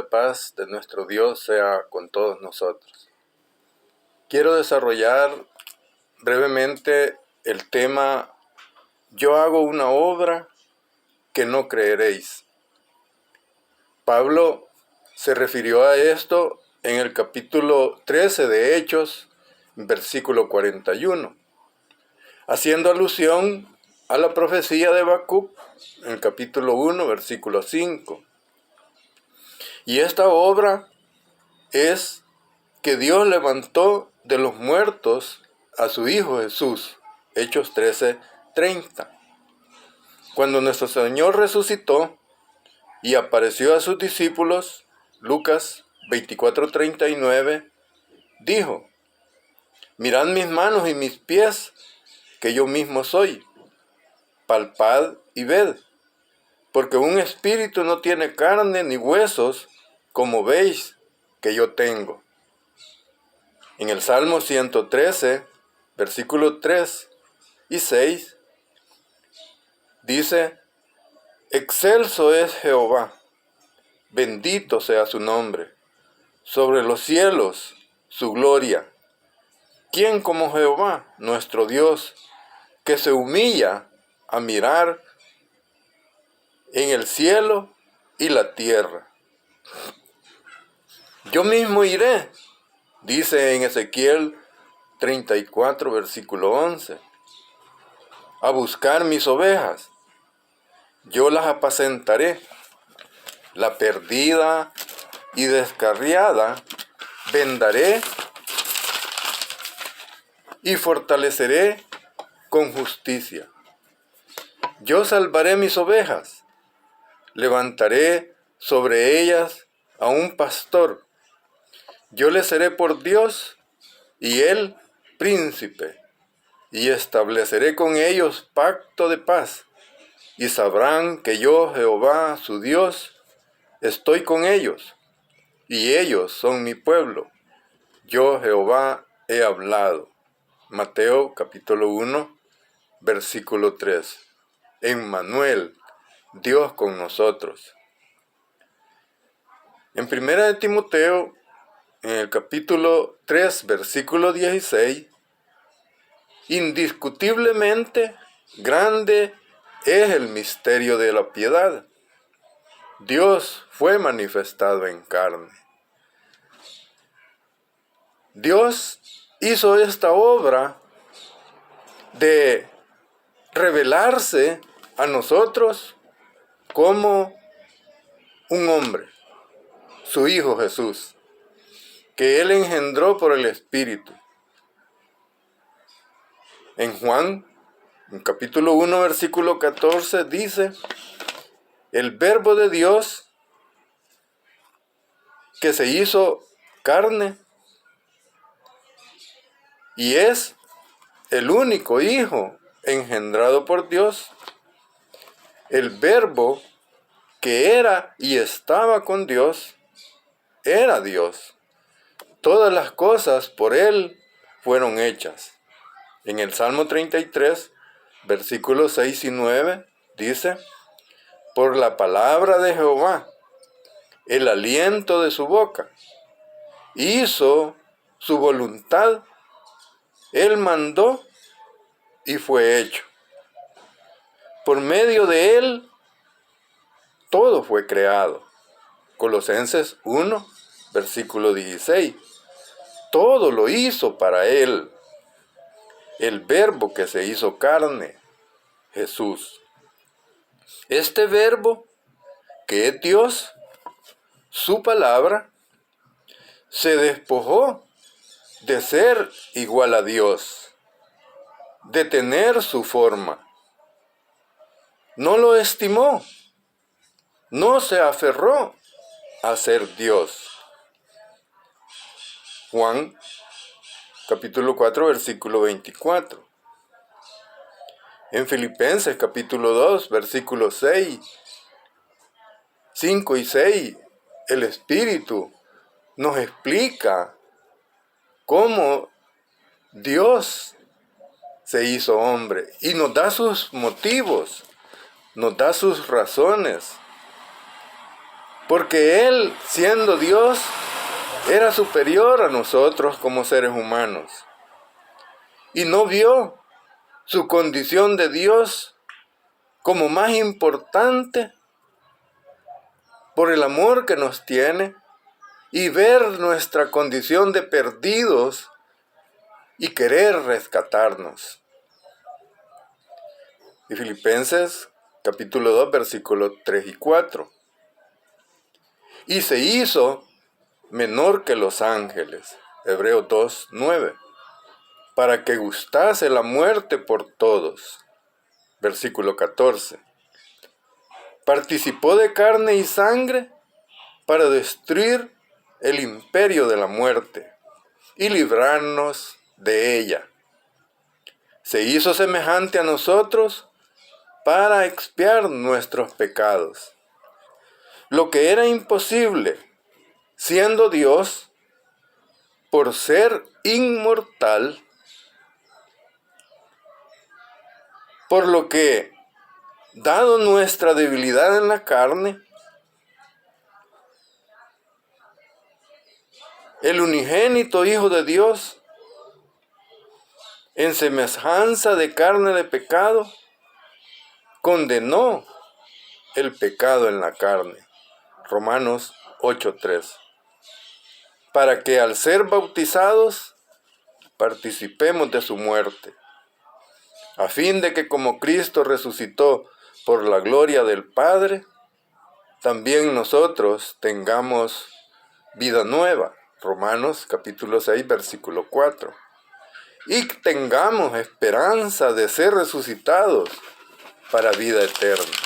la paz de nuestro Dios sea con todos nosotros. Quiero desarrollar brevemente el tema "Yo hago una obra que no creeréis". Pablo se refirió a esto en el capítulo 13 de Hechos, versículo 41, haciendo alusión a la profecía de Habacuc en el capítulo 1, versículo 5. Y esta obra es que Dios levantó de los muertos a su Hijo Jesús, Hechos 13:30. Cuando nuestro Señor resucitó y apareció a sus discípulos, Lucas 24:39, dijo: "Mirad mis manos y mis pies, que yo mismo soy. Palpad y ved, porque un espíritu no tiene carne ni huesos, como veis que yo tengo". En el Salmo 113, versículos 3 y 6, dice: "Excelso es Jehová, bendito sea su nombre, sobre los cielos su gloria. ¿Quién como Jehová, nuestro Dios, que se humilla a mirar en el cielo y la tierra? Yo mismo iré", dice en Ezequiel 34, versículo 11, "a buscar mis ovejas. Yo las apacentaré. La perdida y descarriada vendaré y fortaleceré con justicia. Yo salvaré mis ovejas. Levantaré sobre ellas a un pastor. Yo les seré por Dios y él príncipe. Y estableceré con ellos pacto de paz. Y sabrán que yo, Jehová, su Dios, estoy con ellos, y ellos son mi pueblo. Yo, Jehová, he hablado". Mateo capítulo 1, versículo 3. Emmanuel, Dios con nosotros. En 1 de Timoteo, en el capítulo 3, versículo 16, indiscutiblemente grande es el misterio de la piedad. Dios fue manifestado en carne. Dios hizo esta obra de revelarse a nosotros como un hombre, su Hijo Jesús, que Él engendró por el Espíritu. En Juan, en capítulo 1, versículo 14, dice: "El Verbo de Dios que se hizo carne y es el único Hijo engendrado por Dios, el Verbo que era y estaba con Dios, era Dios. Todas las cosas por Él fueron hechas". En el Salmo 33, versículos 6 y 9, dice: "Por la palabra de Jehová, el aliento de su boca, hizo su voluntad, Él mandó y fue hecho. Por medio de Él, todo fue creado". Colosenses 1, versículo 16. Todo lo hizo para Él, el Verbo que se hizo carne, Jesús. Este Verbo, que es Dios, su palabra, se despojó de ser igual a Dios, de tener su forma. No lo estimó, no se aferró a ser Dios. Juan capítulo 4, versículo 24. En Filipenses capítulo 2, versículos 6, 5 y 6, el Espíritu nos explica cómo Dios se hizo hombre y nos da sus motivos, nos da sus razones porque Él, siendo Dios, era superior a nosotros como seres humanos. Y no vio su condición de Dios como más importante por el amor que nos tiene y ver nuestra condición de perdidos y querer rescatarnos. Y Filipenses capítulo 2, versículos 3 y 4. Y se hizo menor que los ángeles, Hebreos 2, 9, para que gustase la muerte por todos, versículo 14. Participó de carne y sangre para destruir el imperio de la muerte y librarnos de ella. Se hizo semejante a nosotros para expiar nuestros pecados. Lo que era imposible, siendo Dios, por ser inmortal, por lo que, dado nuestra debilidad en la carne, el unigénito Hijo de Dios, en semejanza de carne de pecado, condenó el pecado en la carne. Romanos 8:3. Para que al ser bautizados participemos de su muerte, a fin de que como Cristo resucitó por la gloria del Padre, también nosotros tengamos vida nueva. Romanos capítulo 6, versículo 4. Y tengamos esperanza de ser resucitados para vida eterna.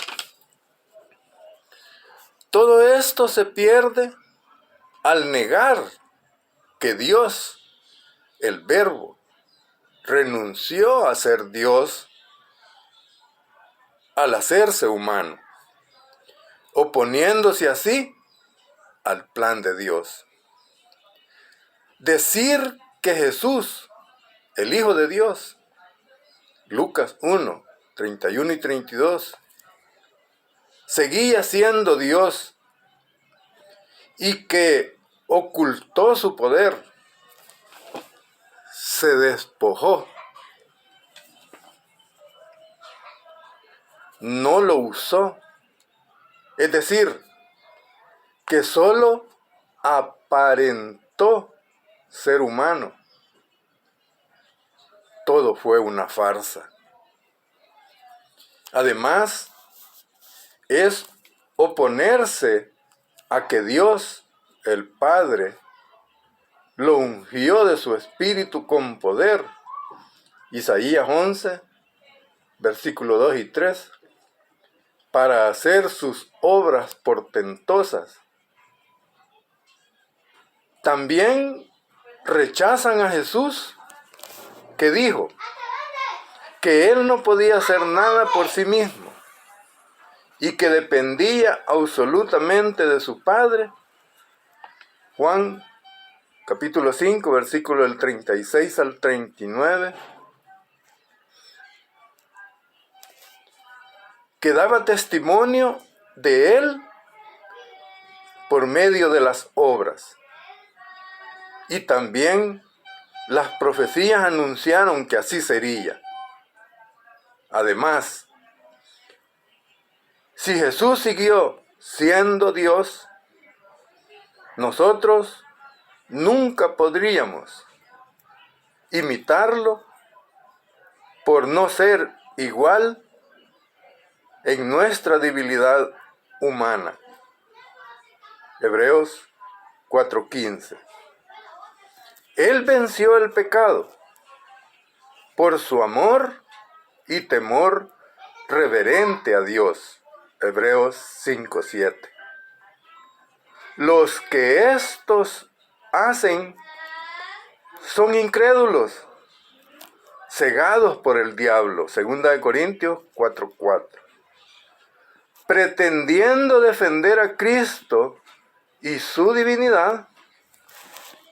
Todo esto se pierde al negar que Dios, el Verbo, renunció a ser Dios al hacerse humano, oponiéndose así al plan de Dios. Decir que Jesús, el Hijo de Dios, Lucas 1, 31 y 32, seguía siendo Dios y que ocultó su poder, se despojó, no lo usó, es decir, que solo aparentó ser humano. Todo fue una farsa. Además, es oponerse a que Dios, el Padre, lo ungió de su espíritu con poder. Isaías 11, versículos 2 y 3, para hacer sus obras portentosas. También rechazan a Jesús, que dijo que Él no podía hacer nada por sí mismo y que dependía absolutamente de su Padre. Juan capítulo 5, versículo del 36 al 39, que daba testimonio de Él por medio de las obras. Y también las profecías anunciaron que así sería. Además, si Jesús siguió siendo Dios, nosotros nunca podríamos imitarlo por no ser igual en nuestra debilidad humana. Hebreos 4:15. Él venció el pecado por su amor y temor reverente a Dios. Hebreos 5:7. Los que estos hacen son incrédulos, cegados por el diablo. 2 Corintios 4:4. Pretendiendo defender a Cristo y su divinidad,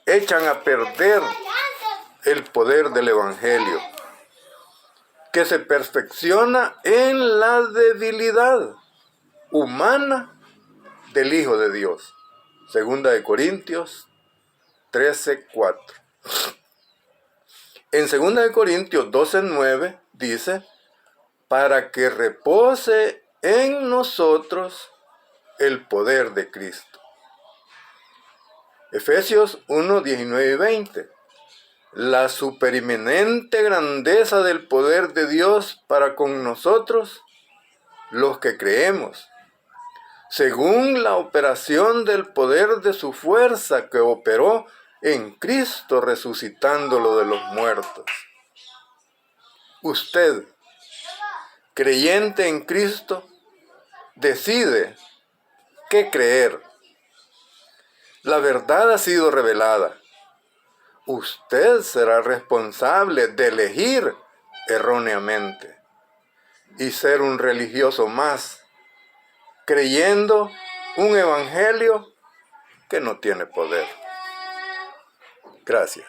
echan a perder el poder del Evangelio, que se perfecciona en la debilidad humana del Hijo de Dios. Segunda de Corintios 13:4. En 2 de Corintios 12:9 dice, para que repose en nosotros el poder de Cristo. Efesios 1:19 y 20. La supereminente grandeza del poder de Dios para con nosotros, los que creemos, según la operación del poder de su fuerza que operó en Cristo resucitándolo de los muertos. Usted, creyente en Cristo, decide qué creer. La verdad ha sido revelada. Usted será responsable de elegir erróneamente y ser un religioso más, creyendo un evangelio que no tiene poder. Gracias.